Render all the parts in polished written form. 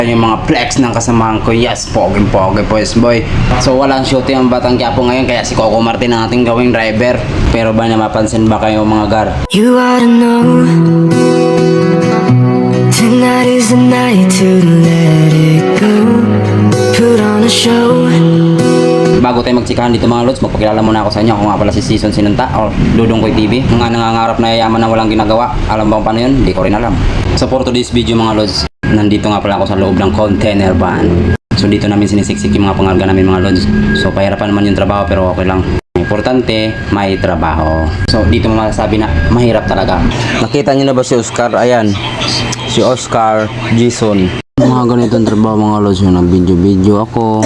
Yung mga flex ng kasamahan ko, yes, pogi boys boy. So walang shooting ang Batang Quiapo ngayon, kaya si Coco Martin ang ating gawing driver. Pero ba na mapansin ba kayo mga gar? You ought to know tonight is the night to let it go. Put on a show. Bago tayo magtsikahan dito mga lods, magpakilala muna ako sa inyo. Ako nga pala si Season Sinunta o Dudong Koy TV. Mga nangangarap na yayaman na walang ginagawa. Alam ba kung paano yun? Hindi ko rin alam. So for today's video mga lods, nandito nga pala ako sa loob ng container van. So dito namin sinisiksik yung mga pangarga namin mga lods. So pahirapan naman yung trabaho pero okay lang. Importante, may trabaho. So dito mo masasabi na mahirap talaga. Nakita niyo na ba si Oscar? Ayan, si Oscar Jason. Mga ganitong trabaho mga lods, yung nag-video ako.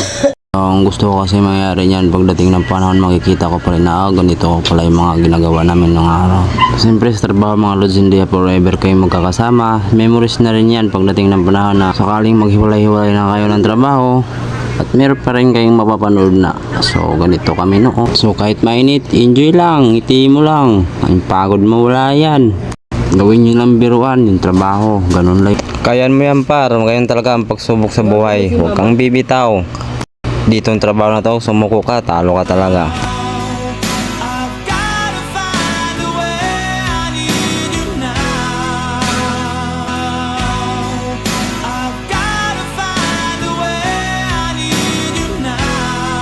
Ang gusto ko kasi mangyari niyan, pagdating ng panahon makikita ko pa rin na ganito pala yung mga ginagawa namin ng araw. Siyempre sa trabaho mga lods, hindi forever kayo magkakasama. Memories na rin yan pagdating ng panahon na sakaling maghiwalay-hiwalay na kayo ng trabaho at meron pa rin kayong mapapanood na. So ganito kami noon. So kahit mainit, enjoy lang, ngiti mo lang. Ang pagod mo wala yan. Gawin nyo lang biruan yung trabaho, ganun lang. Kayan mo yan par, ganyan talaga ang pagsubok sa buhay. Huwag kang bibitaw. Dito ang trabaho na to, sumuko ka, talo ka talaga.